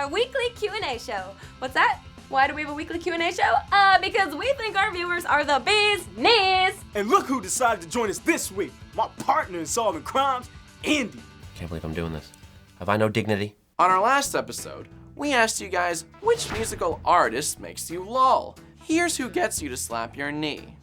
our weekly Q&A show. What's that? Why do we have a weekly Q&A show? Because we think our viewers are the bee's knees. And look who decided to join us this week. My partner in solving crimes, Andy. Can't believe I'm doing this. Have I no dignity? On our last episode, we asked you guys which musical artist makes you lol. Here's who gets you to slap your knee.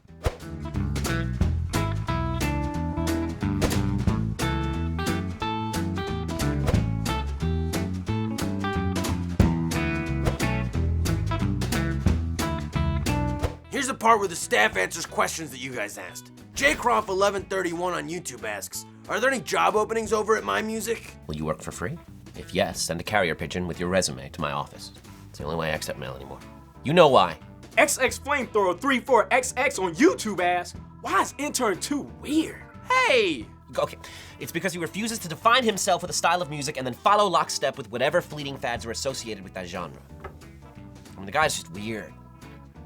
Here's the part where the staff answers questions that you guys asked. Jcroft1131 on YouTube asks, are there any job openings over at MyMusic? Will you work for free? If yes, send a carrier pigeon with your resume to my office. It's the only way I accept mail anymore. You know why. XX Flamethrower 34XX on YouTube asks, why is Intern 2 weird? Hey! Okay, it's because he refuses to define himself with a style of music and then follow lockstep with whatever fleeting fads are associated with that genre. I mean, the guy's just weird.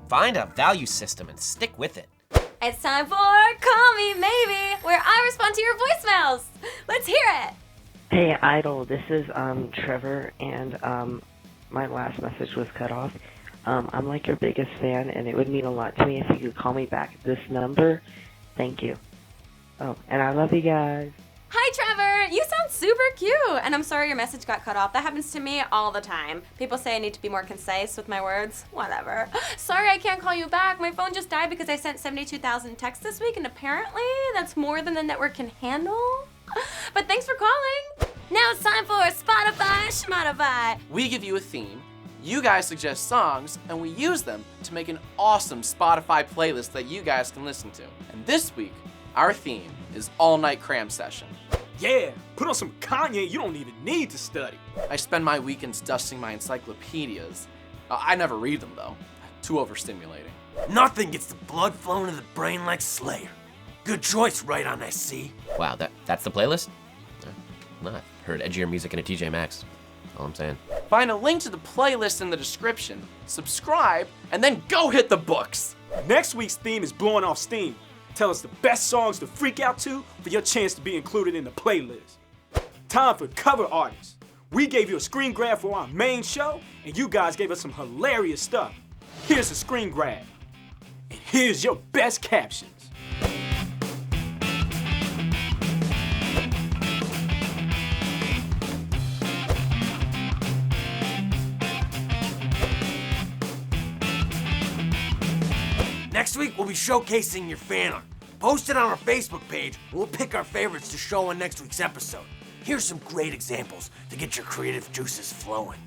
Find a value system and stick with it. It's time for Call Me Maybe, where I respond to your voicemails. Let's hear it. Hey, Idol, this is Trevor, and my last message was cut off. I'm like your biggest fan, and it would mean a lot to me if you could call me back at this number. Thank you. Oh, and I love you guys. Hi, Trevor. You sound super cute. And I'm sorry your message got cut off. That happens to me all the time. People say I need to be more concise with my words. Whatever. Sorry I can't call you back. My phone just died because I sent 72,000 texts this week, and apparently that's more than the network can handle. But thanks for calling. Now it's time for Spotify Schmotify. We give you a theme, you guys suggest songs, and we use them to make an awesome Spotify playlist that you guys can listen to. And this week, our theme is All Night Cram Session. Yeah, put on some Kanye, you don't even need to study. I spend my weekends dusting my encyclopedias. I never read them though, too overstimulating. Nothing gets the blood flowing to the brain like Slayer. Good choice, right on SC. Wow, that's the playlist? No, I've heard edgier music in a TJ Maxx. All I'm saying. Find a link to the playlist in the description, subscribe, and then go hit the books. Next week's theme is Blowing Off Steam. Tell us the best songs to freak out to for your chance to be included in the playlist. Time for cover artists. We gave you a screen grab for our main show, and you guys gave us some hilarious stuff. Here's a screen grab, and here's your best captions. Next week, we'll be showcasing your fan art. Post it on our Facebook page, and we'll pick our favorites to show on next week's episode. Here's some great examples to get your creative juices flowing.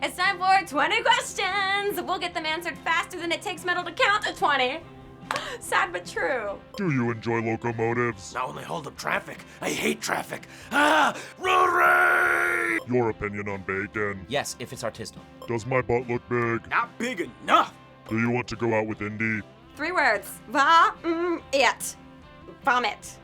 It's time for 20 questions. We'll get them answered faster than it takes Metal to count to 20. Sad but true. Do you enjoy locomotives? Not when they hold up traffic. I hate traffic. Ah, road rage! Your opinion on bacon? Yes, if it's artisanal. Does my butt look big? Not big enough. Do you want to go out with Indy? 3 words. It. Vomit.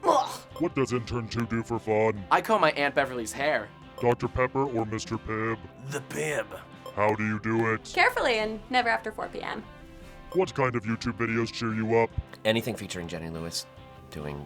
Ugh. What does Intern 2 do for fun? I comb my Aunt Beverly's hair. Dr. Pepper or Mr. Pibb? The Pib. How do you do it? Carefully and never after 4 p.m. What kind of YouTube videos cheer you up? Anything featuring Jenny Lewis doing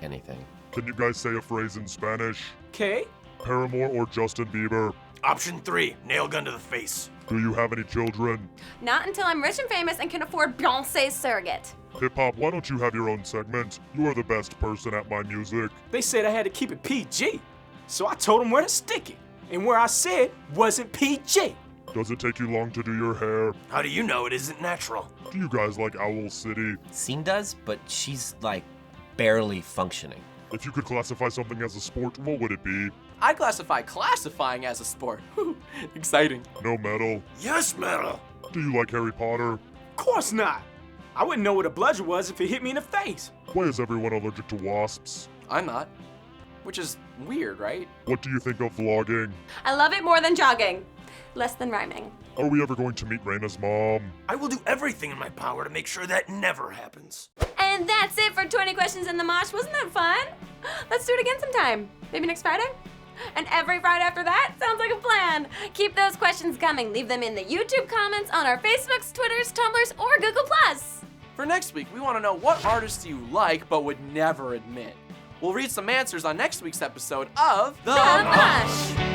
anything. Can you guys say a phrase in Spanish? Okay. Paramore or Justin Bieber? Option 3, nail gun to the face. Do you have any children? Not until I'm rich and famous and can afford Beyoncé's surrogate. Hip-hop, why don't you have your own segment? You are the best person at MyMusic. They said I had to keep it PG, so I told them where to stick it. And where I said wasn't PG. Does it take you long to do your hair? How do you know it isn't natural? Do you guys like Owl City? Scene does, but she's like barely functioning. If you could classify something as a sport, what would it be? I classify classifying as a sport. Exciting. No metal. Yes, metal. Do you like Harry Potter? Of course not. I wouldn't know what a bludger was if it hit me in the face. Why is everyone allergic to wasps? I'm not. Which is weird, right? What do you think of vlogging? I love it more than jogging. Less than rhyming. Are we ever going to meet Raina's mom? I will do everything in my power to make sure that never happens. And that's it for 20 questions in the Mosh. Wasn't that fun? Let's do it again sometime. Maybe next Friday? And every Friday after that? Sounds like a plan. Keep those questions coming. Leave them in the YouTube comments, on our Facebooks, Twitters, Tumblrs, or Google+. For next week, we want to know what artists you like but would never admit. We'll read some answers on next week's episode of The Mosh.